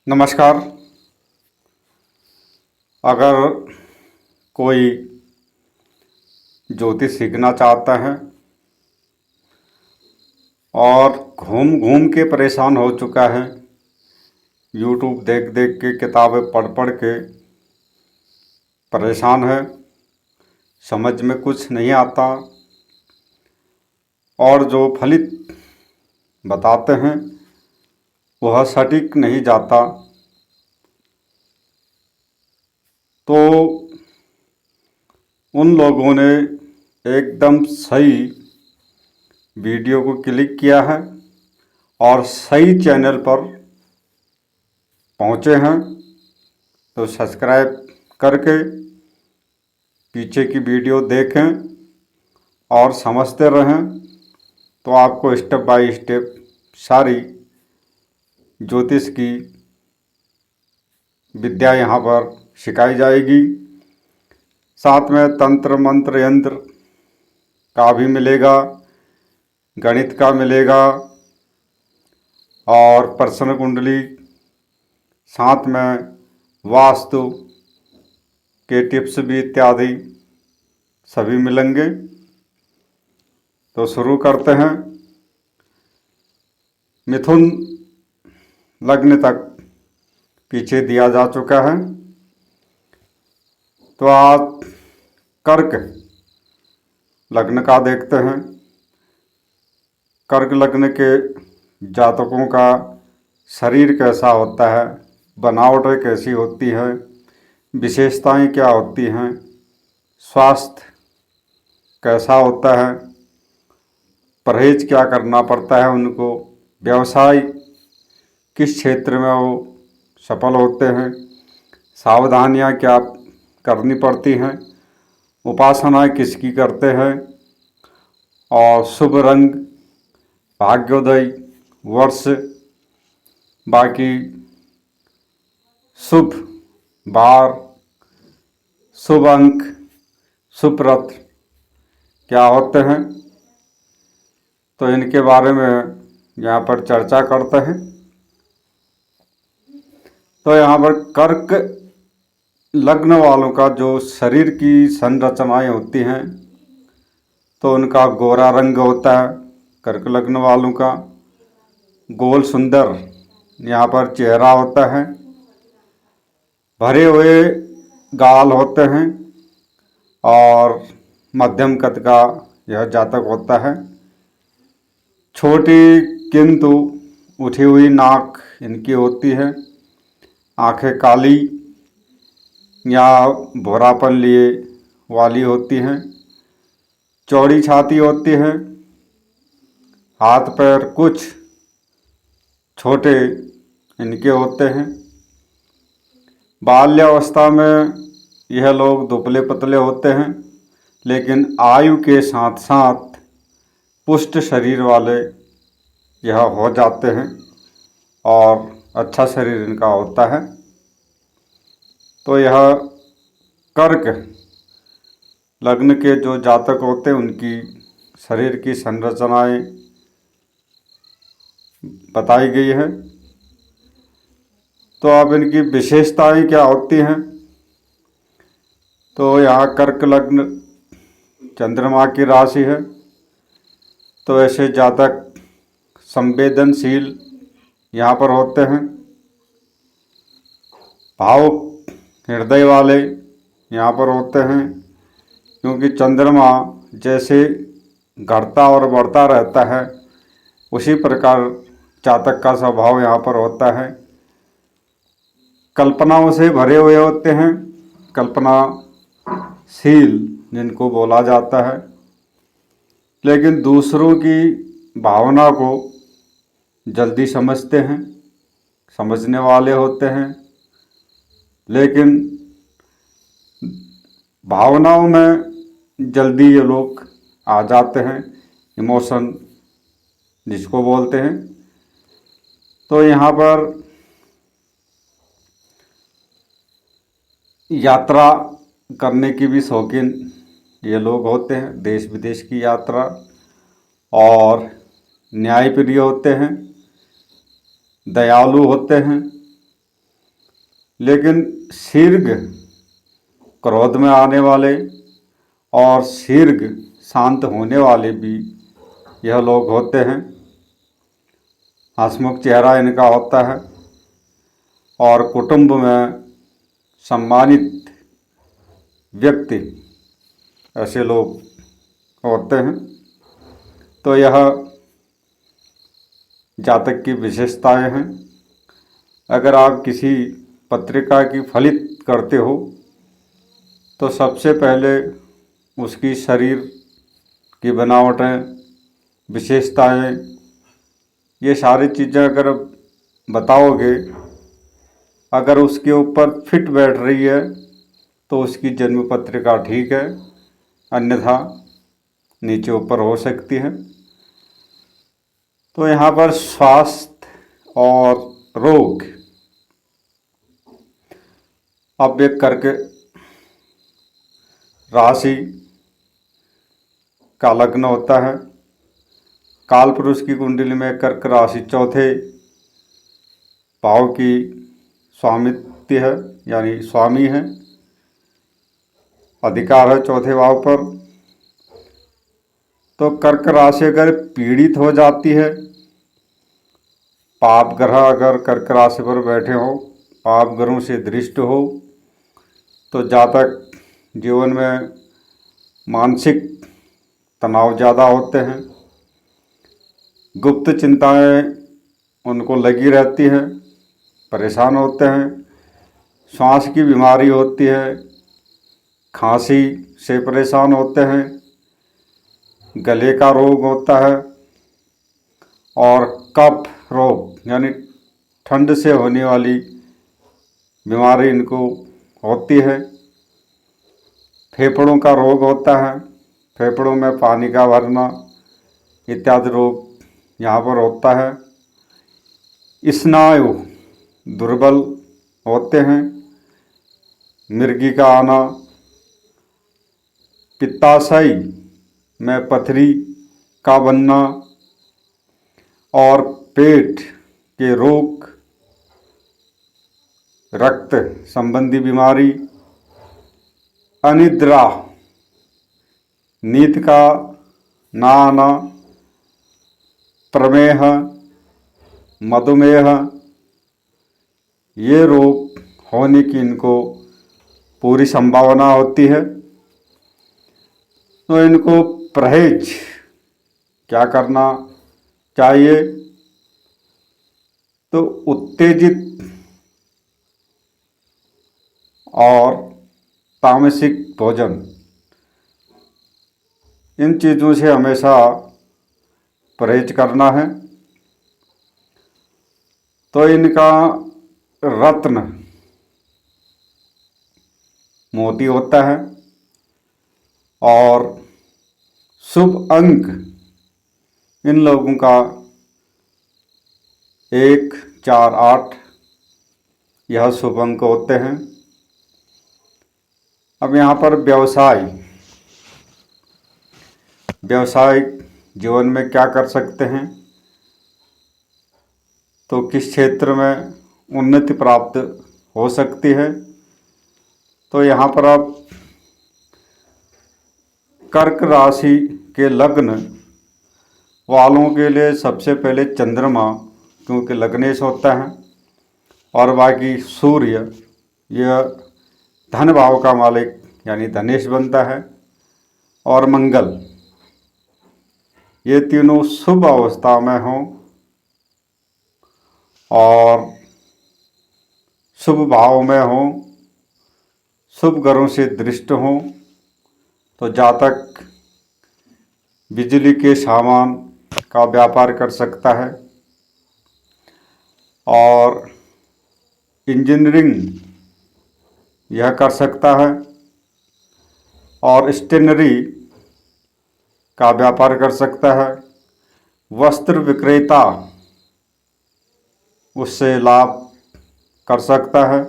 नमस्कार। अगर कोई ज्योतिष सीखना चाहता है और घूम घूम के परेशान हो चुका है, यूट्यूब देख देख के, किताबें पढ़ पढ़ के परेशान है, समझ में कुछ नहीं आता और जो फलित बताते हैं वह सटीक नहीं जाता, तो उन लोगों ने एकदम सही वीडियो को क्लिक किया है और सही चैनल पर पहुँचे हैं। तो सब्सक्राइब करके पीछे की वीडियो देखें और समझते रहें, तो आपको स्टेप बाय स्टेप सारी ज्योतिष की विद्या यहाँ पर सिखाई जाएगी। साथ में तंत्र मंत्र यंत्र का भी मिलेगा, गणित का मिलेगा और प्रश्न कुंडली, साथ में वास्तु के टिप्स भी इत्यादि सभी मिलेंगे। तो शुरू करते हैं। मिथुन लग्न तक पीछे दिया जा चुका है, तो आज कर्क लग्न का देखते हैं। कर्क लग्न के जातकों का शरीर कैसा होता है, बनावटें कैसी होती है, विशेषताएं क्या होती हैं, स्वास्थ्य कैसा होता है, परहेज क्या करना पड़ता है उनको, व्यवसाय किस क्षेत्र में वो सफल होते हैं, सावधानियां क्या करनी पड़ती हैं, उपासनाएं किसकी करते हैं, और शुभ रंग, भाग्योदय वर्ष, बाकी शुभ वार, शुभ अंक, शुभ रत्न क्या होते हैं, तो इनके बारे में यहाँ पर चर्चा करते हैं। तो यहाँ पर कर्क लग्न वालों का जो शरीर की संरचनाएं होती हैं, तो उनका गोरा रंग होता है। कर्क लग्न वालों का गोल सुंदर यहाँ पर चेहरा होता है, भरे हुए गाल होते हैं और मध्यम कद का यह जातक होता है। छोटी किंतु उठी हुई नाक इनकी होती है, आंखें काली या भूरापन लिए वाली होती हैं, चौड़ी छाती होती है, हाथ पैर कुछ छोटे इनके होते हैं। बाल्यावस्था में यह लोग दुबले पतले होते हैं, लेकिन आयु के साथ साथ पुष्ट शरीर वाले यह हो जाते हैं और अच्छा शरीर इनका होता है। तो यह कर्क लग्न के जो जातक होते हैं उनकी शरीर की संरचनाएं बताई गई है। तो अब इनकी विशेषताएं क्या होती हैं, तो यहाँ कर्क लग्न चंद्रमा की राशि है, तो ऐसे जातक संवेदनशील यहाँ पर होते हैं, भावुक हृदय वाले यहाँ पर होते हैं, क्योंकि चंद्रमा जैसे घटता और बढ़ता रहता है उसी प्रकार जातक का स्वभाव यहाँ पर होता है। कल्पनाओं से भरे हुए होते हैं, कल्पनाशील जिनको बोला जाता है, लेकिन दूसरों की भावना को जल्दी समझते हैं, समझने वाले होते हैं, लेकिन भावनाओं में जल्दी ये लोग आ जाते हैं, इमोशन जिसको बोलते हैं। तो यहाँ पर यात्रा करने की भी शौकीन ये लोग होते हैं, देश विदेश की यात्रा, और न्यायप्रिय होते हैं, दयालु होते हैं, लेकिन शीघ्र क्रोध में आने वाले और शीघ्र शांत होने वाले भी यह लोग होते हैं। हंसमुख चेहरा इनका होता है और कुटुंब में सम्मानित व्यक्ति ऐसे लोग होते हैं। तो यह जातक की विशेषताएं हैं। अगर आप किसी पत्रिका की फलित करते हो तो सबसे पहले उसकी शरीर की बनावटें, विशेषताएं, ये सारी चीज़ें अगर बताओगे, अगर उसके ऊपर फिट बैठ रही है तो उसकी जन्म पत्रिका ठीक है, अन्यथा नीचे ऊपर हो सकती है। तो यहाँ पर स्वास्थ्य और रोग, अब एक करके राशि का लग्न होता है। काल पुरुष की कुंडली में कर्क राशि चौथे भाव की स्वामित्व है, यानी स्वामी है, अधिकार है चौथे भाव पर। तो कर्क राशि अगर पीड़ित हो जाती है, पाप ग्रह अगर कर्क राशि पर बैठे हो, पाप ग्रहों से दृष्ट हो, तो जातक जीवन में मानसिक तनाव ज़्यादा होते हैं, गुप्त चिंताएं उनको लगी रहती हैं, परेशान होते हैं, श्वास की बीमारी होती है, खांसी से परेशान होते हैं, गले का रोग होता है और कफ रोग यानी ठंड से होने वाली बीमारी इनको होती है। फेफड़ों का रोग होता है, फेफड़ों में पानी का भरना इत्यादि रोग यहाँ पर होता है। स्नायु दुर्बल होते हैं, मिर्गी का आना, पित्ताशय में पथरी का बनना और पेट के रोग, रक्त संबंधी बीमारी, अनिद्रा, नींद का ना आना, प्रमेह, मधुमेह, ये रोग होने की इनको पूरी संभावना होती है। तो इनको परहेज क्या करना चाहिए? तो उत्तेजित और तामसिक भोजन, इन चीज़ों से हमेशा परहेज करना है। तो इनका रत्न मोती होता है और शुभ अंक इन लोगों का 1, 4, 8 यह शुभ अंक होते हैं। अब यहाँ पर व्यवसायिक जीवन में क्या कर सकते हैं, तो किस क्षेत्र में उन्नति प्राप्त हो सकती है? तो यहाँ पर आप कर्क राशि के लग्न वालों के लिए सबसे पहले चंद्रमा, क्योंकि लग्नेश होता है, और बाकी सूर्य, यह धन भाव का मालिक यानी धनेश बनता है, और मंगल, ये तीनों शुभ अवस्था में हों और शुभ भाव में हों, शुभ ग्रहों से दृष्ट हों, तो जातक बिजली के सामान का व्यापार कर सकता है और इंजीनियरिंग यह कर सकता है और स्टेशनरी का व्यापार कर सकता है। वस्त्र विक्रेता उससे लाभ कर सकता है।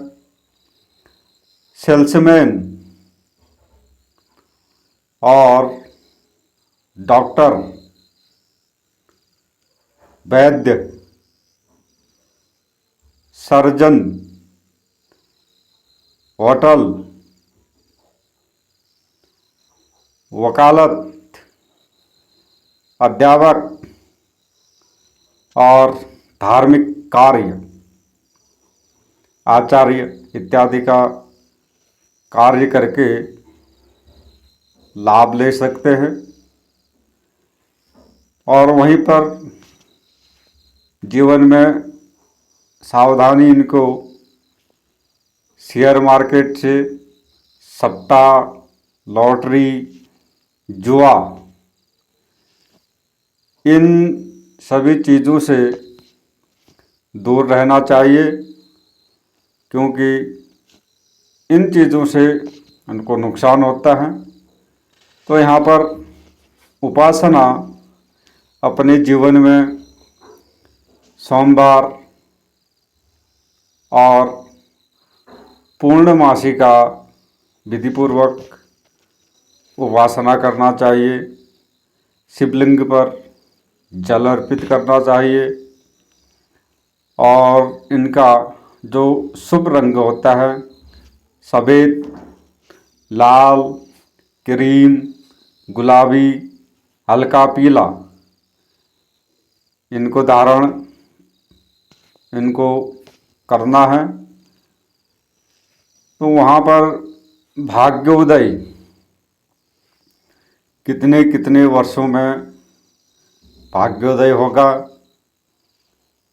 सेल्समैन और डॉक्टर, वैद्य, सर्जन, होटल, वकालत, अध्यापक और धार्मिक कार्य, आचार्य इत्यादि का कार्य करके लाभ ले सकते हैं। और वहीं पर जीवन में सावधानी इनको शेयर मार्केट से, सट्टा, लॉटरी, जुआ, इन सभी चीज़ों से दूर रहना चाहिए, क्योंकि इन चीज़ों से उनको नुकसान होता है। तो यहाँ पर उपासना अपने जीवन में सोमवार और पूर्णमासी का विधिपूर्वक उपासना करना चाहिए। शिवलिंग पर जल अर्पित करना चाहिए और इनका जो शुभ रंग होता है, सफ़ेद, लाल, क्रीम, गुलाबी, हल्का पीला, इनको धारण इनको करना है। तो वहाँ पर भाग्योदय कितने कितने वर्षों में भाग्योदय होगा,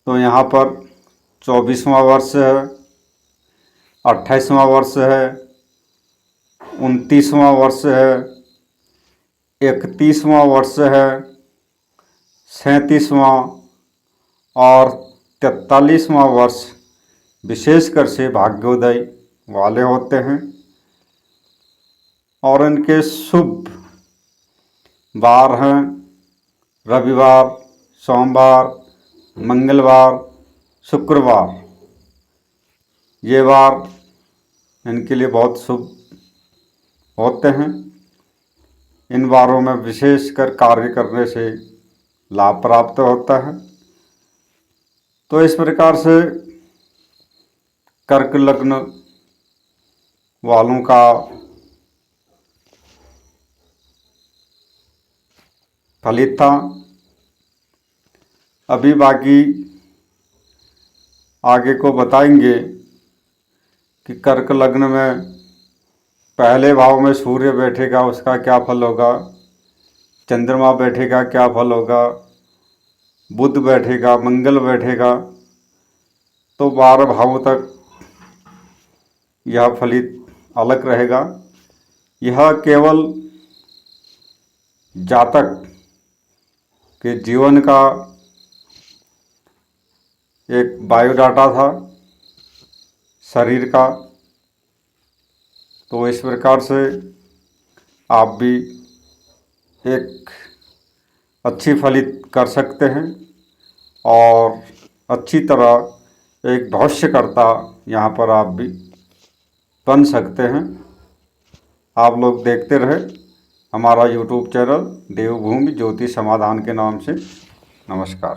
तो यहाँ पर 24वां वर्ष है, 28वां वर्ष है, 29वां वर्ष है, 31वां वर्ष है, 37वां और 43वां वर्ष विशेषकर से भाग्योदय वाले होते हैं। और इनके शुभ वार हैं रविवार, सोमवार, मंगलवार, शुक्रवार। ये वार इनके लिए बहुत शुभ होते हैं। इन वारों में विशेषकर कार्य करने से लाभ प्राप्त होता है। तो इस प्रकार से कर्क लग्न वालों का फलित था। अभी बाकी आगे को बताएंगे कि कर्क लग्न में पहले भाव में सूर्य बैठेगा, उसका क्या फल होगा, चंद्रमा बैठेगा क्या फल होगा, बुध बैठेगा, मंगल बैठेगा, तो 12 भावों तक यह फलित अलग रहेगा। यह केवल जातक के जीवन का एक बायोडाटा था शरीर का। तो इस प्रकार से आप भी एक अच्छी फलित कर सकते हैं और अच्छी तरह एक भविष्यकर्ता यहाँ पर आप भी बन सकते हैं। आप लोग देखते रहे हमारा YouTube चैनल देवभूमि ज्योतिष समाधान के नाम से। नमस्कार।